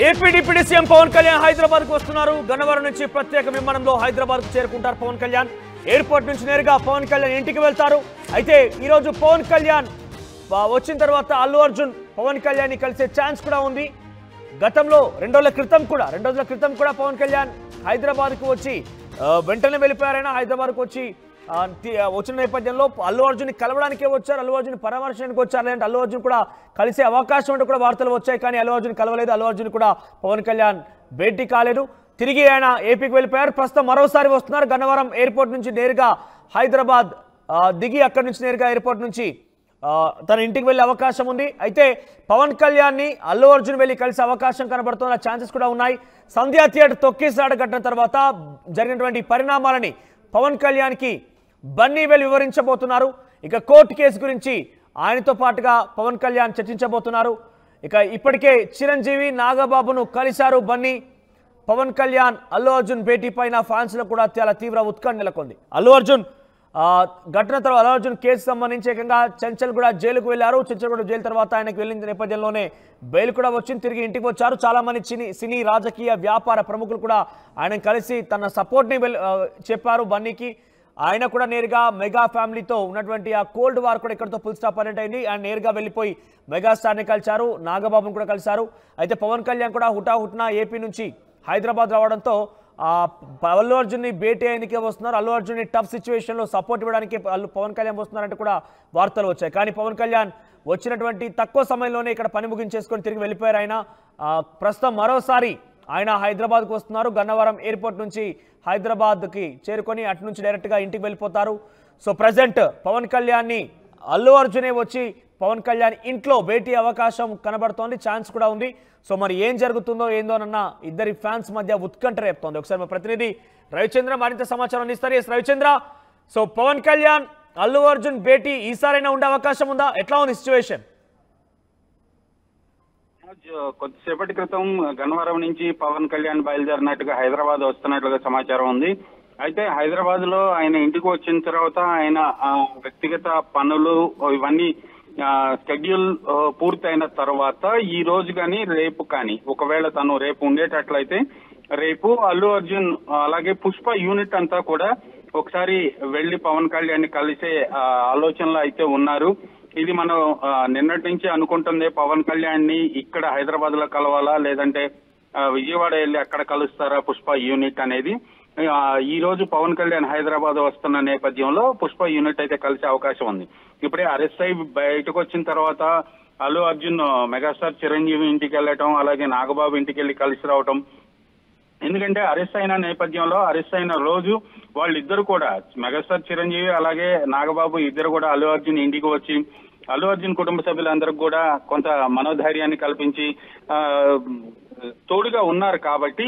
AP deputy CM Pawan Kalyan Hyderabad కు వస్తున్నారు. గన్నవరం నుంచి ప్రత్యేక విమానంలో హైదరాబాద్ కు చేరుకుంటారు పవన్ కళ్యాణ్. ఎయిర్పోర్ట్ నుంచి నేరుగా పవన్ కళ్యాణ్ ఇంటికి వెళ్తారు. అయితే ఈ రోజు పవన్ కళ్యాణ్ వచ్చిన తర్వాత అల్లు అర్జున్ పవన్ కళ్యాణ్ ని కలిసే ఛాన్స్ కూడా ఉంది. గతంలో 2 రోజుల క్రితం కూడా పవన్ కళ్యాణ్ హైదరాబాద్ కు వచ్చి వెంటనే వెళ్ళిపోయారైనా హైదరాబాద్ కు వచ్చి వచ్చిన నేపథ్యంలో అల్లు అర్జున్ కలవడానికే వచ్చారు, అల్లు అర్జున్ పరామర్శించడానికి వచ్చారు. లేదంటే అల్లు అర్జున్ కూడా కలిసే అవకాశం అంటే కూడా వార్తలు వచ్చాయి. కానీ అల్లు అర్జున్ కలవలేదు, అల్లు అర్జున్ కూడా పవన్ కళ్యాణ్ భేటీ కాలేదు. తిరిగి ఆయన ఏపీకి వెళ్ళిపోయారు. ప్రస్తుతం మరోసారి వస్తున్నారు. గన్నవరం ఎయిర్పోర్ట్ నుంచి నేరుగా హైదరాబాద్ దిగి అక్కడి నుంచి నేరుగా ఎయిర్పోర్ట్ నుంచి తన ఇంటికి వెళ్ళే అవకాశం ఉంది. అయితే పవన్ కళ్యాణ్ ని అల్లు అర్జున్ వెళ్ళి కలిసే అవకాశం కనబడుతున్న ఛాన్సెస్ కూడా ఉన్నాయి. సంధ్యా థియేటర్ తొక్కిసలాట ఘటన తర్వాత జరిగినటువంటి పరిణామాలని పవన్ కళ్యాణ్ కి బన్నీ వెళ్ళి వివరించబోతున్నారు. ఇక కోర్టు కేసు గురించి ఆయనతో పాటుగా పవన్ కళ్యాణ్ చర్చించబోతున్నారు. ఇక ఇప్పటికే చిరంజీవి నాగబాబును కలిశారు బన్నీ. పవన్ కళ్యాణ్ అల్లు అర్జున్ భేటీ పైన ఫ్యాన్స్ లో కూడా చాలా తీవ్ర ఉత్కంఠ నెలకొంది. అల్లు అర్జున్ ఘటన తర్వాత అల్లు అర్జున్ కేసు సంబంధించి ఏకంగా చెంచల్గూడ జైలుకు వెళ్లారు. చెంచల్గూడ జైలు తర్వాత ఆయనకు వెళ్ళిన నేపథ్యంలోనే బెయిల్ కూడా వచ్చింది. తిరిగి ఇంటికి వచ్చారు. చాలా మంది సినీ రాజకీయ వ్యాపార ప్రముఖులు కూడా ఆయన కలిసి తన సపోర్ట్ ని చెప్పారు బన్నీకి. ఆయన కూడా నేరుగా మెగా ఫ్యామిలీతో ఉన్నటువంటి ఆ కోల్డ్ వార్ కూడా ఇక్కడతో ఫుల్ స్టాప్ అనేట్ అయింది. ఆయన నేరుగా వెళ్ళిపోయి మెగాస్టార్ని కలిశారు, నాగబాబును కూడా కలిశారు. అయితే పవన్ కళ్యాణ్ కూడా హుటాహుటిన ఏపీ నుంచి హైదరాబాద్ రావడంతో అల్లు అర్జున్ని భేటీ అయ్యేందుకే వస్తున్నారు. అల్లు అర్జున్ని టఫ్ సిచ్యువేషన్లో సపోర్ట్ ఇవ్వడానికి పవన్ కళ్యాణ్ వస్తున్నారంటే కూడా వార్తలు వచ్చాయి. కానీ పవన్ కళ్యాణ్ వచ్చినటువంటి తక్కువ సమయంలోనే ఇక్కడ పని ముగించేసుకొని తిరిగి వెళ్ళిపోయారు. ఆయన ప్రస్తుతం మరోసారి ఆయన హైదరాబాద్కు వస్తున్నారు. గన్నవరం ఎయిర్పోర్ట్ నుంచి హైదరాబాద్కి చేరుకొని అటు నుంచి డైరెక్ట్గా ఇంటికి వెళ్ళిపోతారు. సో ప్రజెంట్ పవన్ కళ్యాణ్ని అల్లు అర్జునే వచ్చి పవన్ కళ్యాణ్ ఇంట్లో భేటీ అవకాశం కనబడుతోంది, ఛాన్స్ కూడా ఉంది. సో మరి ఏం జరుగుతుందో ఏందోనన్న ఇద్దరి ఫ్యాన్స్ మధ్య ఉత్కంఠ రేపుతోంది. ఒకసారి మా ప్రతినిధి రవిచంద్ర మరింత సమాచారం అందిస్తారు. ఎస్ రవిచంద్ర, సో పవన్ కళ్యాణ్ అల్లు అర్జున్ భేటీ ఈసారైనా ఉండే అవకాశం ఉందా? ఎట్లా ఉంది సిచ్యువేషన్? కొద్దిసేపటి క్రితం గన్నవరం నుంచి పవన్ కళ్యాణ్ బయలుదేరినట్టుగా హైదరాబాద్ వస్తున్నట్లుగా సమాచారం ఉంది. అయితే హైదరాబాద్ లో ఆయన ఇంటికి వచ్చిన తర్వాత ఆయన వ్యక్తిగత పనులు ఇవన్నీ షెడ్యూల్ పూర్తయిన తర్వాత ఈ రోజు కానీ రేపు కానీ ఒకవేళ తను రేపు ఉండేటట్లయితే రేపు అల్లు అర్జున్ అలాగే పుష్ప యూనిట్ అంతా కూడా ఒకసారి వెళ్లి పవన్ కళ్యాణ్ కలిసే ఆలోచనలో అయితే ఉన్నారు. ఇది మనం నిన్నటి నుంచి అనుకుంటుంది. పవన్ కళ్యాణ్ ని ఇక్కడ హైదరాబాద్ లో కలవాలా లేదంటే విజయవాడ వెళ్ళి అక్కడ కలుస్తారా పుష్ప యూనిట్ అనేది. ఈ రోజు పవన్ కళ్యాణ్ హైదరాబాద్ వస్తున్న నేపథ్యంలో పుష్ప యూనిట్ అయితే కలిసే అవకాశం ఉంది. ఇప్పుడే అరెస్ట్ అయి బయటకు వచ్చిన తర్వాత అల్లు అర్జున్ మెగాస్టార్ చిరంజీవి ఇంటికి వెళ్ళటం, అలాగే నాగబాబు ఇంటికి వెళ్ళి కలిసి రావటం. ఎందుకంటే అరెస్ట్ అయిన నేపథ్యంలో అరెస్ట్ అయిన రోజు వాళ్ళిద్దరు కూడా మెగాస్టార్ చిరంజీవి అలాగే నాగబాబు ఇద్దరు కూడా అల్లు అర్జున్ ఇంటికి వచ్చి అల్లు అర్జున్ కుటుంబ సభ్యులందరికీ కూడా కొంత మనోధైర్యాన్ని కల్పించి తోడుగా ఉన్నారు. కాబట్టి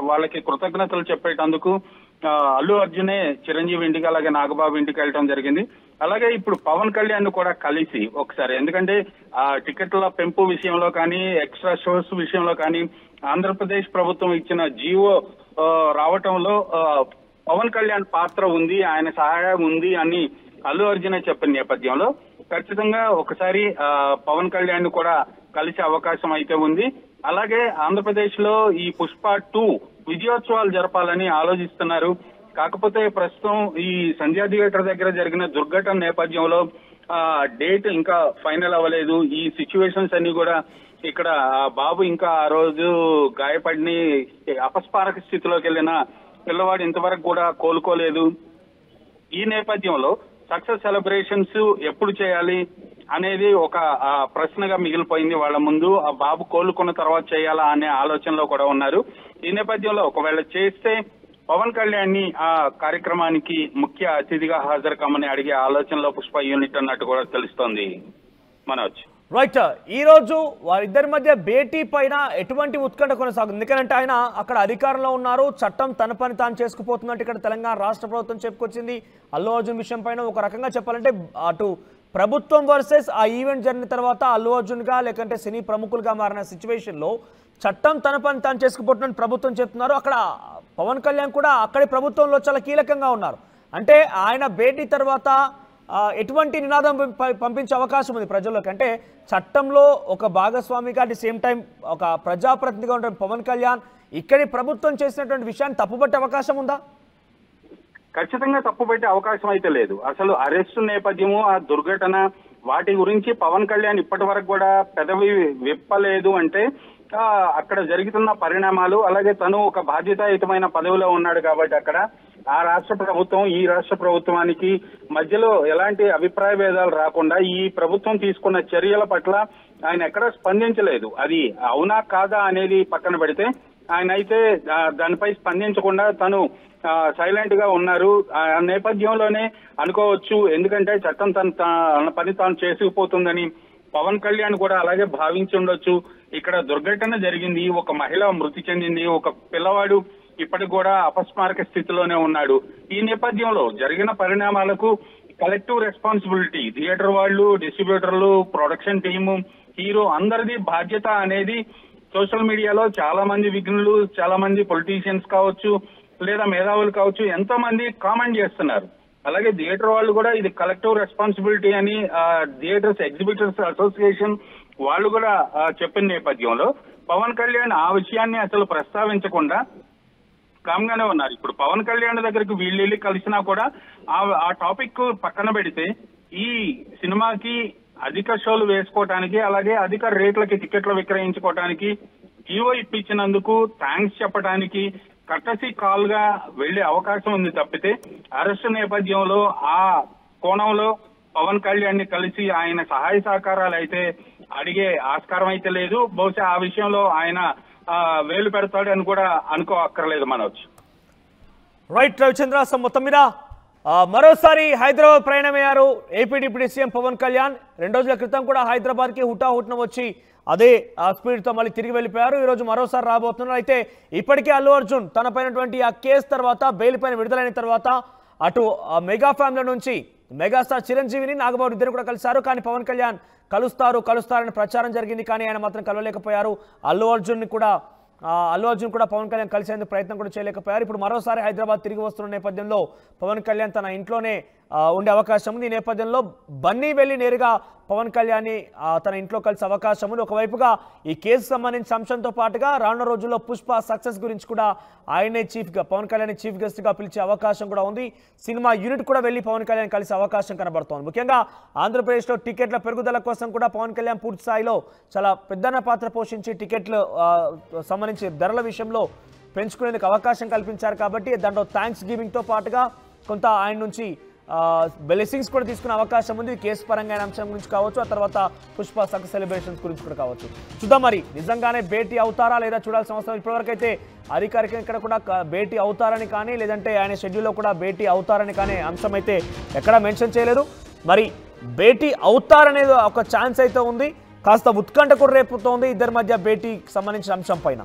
వాళ్ళకి కృతజ్ఞతలు చెప్పేటందుకు అల్లు అర్జునే చిరంజీవి ఇంటికి అలాగే నాగబాబు ఇంటికి వెళ్ళడం జరిగింది. అలాగే ఇప్పుడు పవన్ కళ్యాణ్ కూడా కలిసి ఒకసారి, ఎందుకంటే టికెట్ల పెంపు విషయంలో కానీ ఎక్స్ట్రా షోస్ విషయంలో కానీ ఆంధ్రప్రదేశ్ ప్రభుత్వం ఇచ్చిన జీవో రావటంలో పవన్ కళ్యాణ్ పాత్ర ఉంది, ఆయన సహాయం ఉంది అని అల్లు అర్జునే చెప్పిన నేపథ్యంలో ఖచ్చితంగా ఒకసారి పవన్ కళ్యాణ్ కూడా కలిసే అవకాశం అయితే ఉంది. అలాగే ఆంధ్రప్రదేశ్ లో ఈ పుష్ప 2 విజయోత్సవాలు జరపాలని ఆలోచిస్తున్నారు. కాకపోతే ప్రస్తుతం ఈ సంధ్యా థియేటర్ దగ్గర జరిగిన దుర్ఘటన నేపథ్యంలో డేట్ ఇంకా ఫైనల్ అవ్వలేదు. ఈ సిచ్యువేషన్స్ అన్ని కూడా ఇక్కడ బాబు ఇంకా ఆ రోజు గాయపడిని అపస్మారక స్థితిలోకి వెళ్ళిన పిల్లవాడు ఇంతవరకు కూడా కోలుకోలేదు. ఈ నేపథ్యంలో సక్సెస్ సెలబ్రేషన్స్ ఎప్పుడు చేయాలి అనేది ఒక ప్రశ్నగా మిగిలిపోయింది వాళ్ళ ముందు. ఆ బాబు కోలుకున్న తర్వాత చేయాలా అనే ఆలోచనలో కూడా ఉన్నారు. ఈ నేపథ్యంలో ఒకవేళ చేస్తే పవన్ కళ్యాణ్ ని ఆ కార్యక్రమానికి ముఖ్య అతిథిగా హాజరు కమ్మని అడిగే ఆలోచనలో పుష్ప యూనిట్ అన్నట్టు కూడా తెలుస్తోంది. మనోజ్ రైట్, ఈ రోజు వారిద్దరి మధ్య భేటీ పైన ఎటువంటి ఉత్కంఠ కొనసాగుతుంది? ఎందుకంటే ఆయన అక్కడ అధికారంలో ఉన్నారు, చట్టం తన పని తాను చేసుకుపోతున్నట్టు ఇక్కడ తెలంగాణ రాష్ట్ర ప్రభుత్వం చెప్పుకొచ్చింది. అల్లు అర్జున్ విషయం పైన ఒక రకంగా చెప్పాలంటే అటు ప్రభుత్వం వర్సెస్ ఆ ఈవెంట్ జరిగిన తర్వాత అల్లు అర్జున్ గా లేకంటే సినీ ప్రముఖులుగా మారిన సిచ్యువేషన్ లో చట్టం తన పని తాను చేసుకుపోతున్నట్టు ప్రభుత్వం చెప్తున్నారు. అక్కడ పవన్ కళ్యాణ్ కూడా అక్కడి ప్రభుత్వంలో చాలా కీలకంగా ఉన్నారు. అంటే ఆయన భేటీ తర్వాత ఎటువంటి నినాదం పంపించే అవకాశం ఉంది ప్రజల్లోకి? అంటే చట్టంలో ఒక భాగస్వామిగా అట్ ది సేమ్ టైం ఒక ప్రజాప్రతినిధిగా ఉన్న పవన్ కళ్యాణ్ ఇక్కడి ప్రభుత్వం చేసినటువంటి విషయాన్ని తప్పుపట్టే అవకాశం ఉందా? ఖచ్చితంగా తప్పుపెట్టే అవకాశం అయితే లేదు. అసలు అరెస్టు నేపథ్యము, ఆ దుర్ఘటన, వాటి గురించి పవన్ కళ్యాణ్ ఇప్పటి వరకు కూడా పెదవి విప్పలేదు అంటే అక్కడ జరుగుతున్న పరిణామాలు, అలాగే తను ఒక బాధ్యతాయుతమైన పదవిలో ఉన్నాడు కాబట్టి అక్కడ ఆ రాష్ట్ర ప్రభుత్వం ఈ రాష్ట్ర ప్రభుత్వానికి మధ్యలో ఎలాంటి అభిప్రాయ భేదాలు రాకుండా ఈ ప్రభుత్వం తీసుకున్న చర్యల పట్ల ఆయన ఎక్కడా స్పందించలేదు. అది అవునా కాదా అనేది పక్కన పెడితే ఆయన అయితే దానిపై స్పందించకుండా తను సైలెంట్ గా ఉన్నారు. ఆ నేపథ్యంలోనే అనుకోవచ్చు, ఎందుకంటే చట్టం తన పని తాను చేసుకుపోతుందని పవన్ కళ్యాణ్ కూడా అలాగే భావించి ఉండొచ్చు. ఇక్కడ దుర్ఘటన జరిగింది, ఒక మహిళ మృతి చెందింది, ఒక పిల్లవాడు ఇప్పటికి కూడా అపస్మారక స్థితిలోనే ఉన్నాడు. ఈ నేపథ్యంలో జరిగిన పరిణామాలకు కలెక్టివ్ రెస్పాన్సిబిలిటీ థియేటర్ వాళ్ళు, డిస్ట్రిబ్యూటర్లు, ప్రొడక్షన్ టీము, హీరో అందరిది బాధ్యత అనేది సోషల్ మీడియాలో చాలా మంది విఘ్నులు, చాలా మంది పొలిటీషియన్స్ కావచ్చు లేదా మేధావులు కావచ్చు ఎంతో మంది కామెంట్ చేస్తున్నారు. అలాగే థియేటర్ వాళ్ళు కూడా ఇది కలెక్టివ్ రెస్పాన్సిబిలిటీ అని థియేటర్స్ ఎగ్జిబిటర్స్ అసోసియేషన్ వాళ్ళు కూడా చెప్పిన నేపథ్యంలో పవన్ కళ్యాణ్ ఆ విషయాన్ని అసలు ప్రస్తావించకుండా కామ్గానే ఉన్నారు. ఇప్పుడు పవన్ కళ్యాణ్ దగ్గరికి వీళ్ళు కలిసినా కూడా ఆ టాపిక్ పక్కన పెడితే ఈ సినిమాకి అధిక షోలు వేసుకోవటానికి, అలాగే అధిక రేట్లకి టికెట్లు విక్రయించుకోవటానికి జీవో ఇప్పించినందుకు థ్యాంక్స్ చెప్పడానికి కర్టసీ కాల్ గా వెళ్లే అవకాశం ఉంది తప్పితే అరెస్టు నేపథ్యంలో ఆ కోణంలో పవన్ కళ్యాణ్ ని కలిసి ఆయన సహాయ సహకారాలు అయితే అడిగే ఆస్కారం అయితే లేదు. బహుశా ఆ విషయంలో ఆయన వేలు పెడతాడు అని కూడా అనుకో అక్కర్లేదు మనోజ్. రైట్ రవిచంద్ర, మొత్తం మీద మరోసారి హైదరాబాద్ ప్రయాణమయ్యారు AP deputy CM Pawan Kalyan. 2 రోజుల క్రితం కూడా హైదరాబాద్కి హుటాహుట్న వచ్చి అదే స్పీడ్తో మళ్ళీ తిరిగి వెళ్ళిపోయారు. ఈరోజు మరోసారి రాబోతున్నారు. అయితే ఇప్పటికే అల్లు అర్జున్ తన పైనటువంటి ఆ కేసు తర్వాత బెయిల్ పైన విడుదలైన తర్వాత అటు మెగా ఫ్యామిలీ నుంచి మెగాస్టార్ చిరంజీవిని, నాగబాబు ఇద్దరు కూడా కలిశారు. కానీ పవన్ కళ్యాణ్ కలుస్తారని ప్రచారం జరిగింది, కానీ ఆయన మాత్రం కలవలేకపోయారు. అల్లు అర్జున్ కూడా పవన్ కళ్యాణ్ కలిసేందుకు ప్రయత్నం కూడా చేయలేకపోయారు. ఇప్పుడు మరోసారి హైదరాబాద్ తిరిగి వస్తున్న నేపథ్యంలో పవన్ కళ్యాణ్ తన ఇంట్లోనే ఉండే అవకాశం ఉంది. ఈ నేపథ్యంలో బన్నీ వెళ్ళి నేరుగా పవన్ కళ్యాణ్ని తన ఇంట్లో కలిసే అవకాశం ఉంది. ఒకవైపుగా ఈ కేసు సంబంధించిన అంశంతో పాటుగా రానున్న రోజుల్లో పుష్ప సక్సెస్ గురించి కూడా ఆయనే పవన్ కళ్యాణ్ చీఫ్ గెస్ట్ గా పిలిచే అవకాశం కూడా ఉంది. సినిమా యూనిట్ కూడా వెళ్ళి పవన్ కళ్యాణ్ కలిసే అవకాశం కనబడుతోంది. ముఖ్యంగా ఆంధ్రప్రదేశ్లో టికెట్ల పెరుగుదల కోసం కూడా పవన్ కళ్యాణ్ పూర్తి స్థాయిలో చాలా పెద్దన పాత్ర పోషించి టికెట్లు సంబంధించి ధరల విషయంలో పెంచుకునేందుకు అవకాశం కల్పించారు. కాబట్టి దాంట్లో థ్యాంక్స్ గివింగ్తో పాటుగా కొంత ఆయన నుంచి బ్లెస్సింగ్స్ కూడా తీసుకునే అవకాశం ఉంది. కేసు పరంగా అంశం గురించి కావచ్చు, ఆ తర్వాత పుష్ప సక్సెస్ సెలబ్రేషన్స్ గురించి కూడా కావచ్చు. చూద్దాం మరి నిజంగానే భేటీ అవుతారా లేదా చూడాల్సిన అవసరం. ఇప్పటివరకు అయితే అధికారికంగా ఇక్కడ కూడా భేటీ అవుతారని కానీ లేదంటే ఆయన షెడ్యూల్లో కూడా భేటీ అవుతారని కానీ అంశం అయితే ఎక్కడా మెన్షన్ చేయలేదు. మరి భేటీ అవుతారనేది ఒక ఛాన్స్ అయితే ఉంది. కాస్త ఉత్కంఠ కూడా రేపుతోంది ఇద్దరి మధ్య భేటీకి సంబంధించిన అంశం పైన.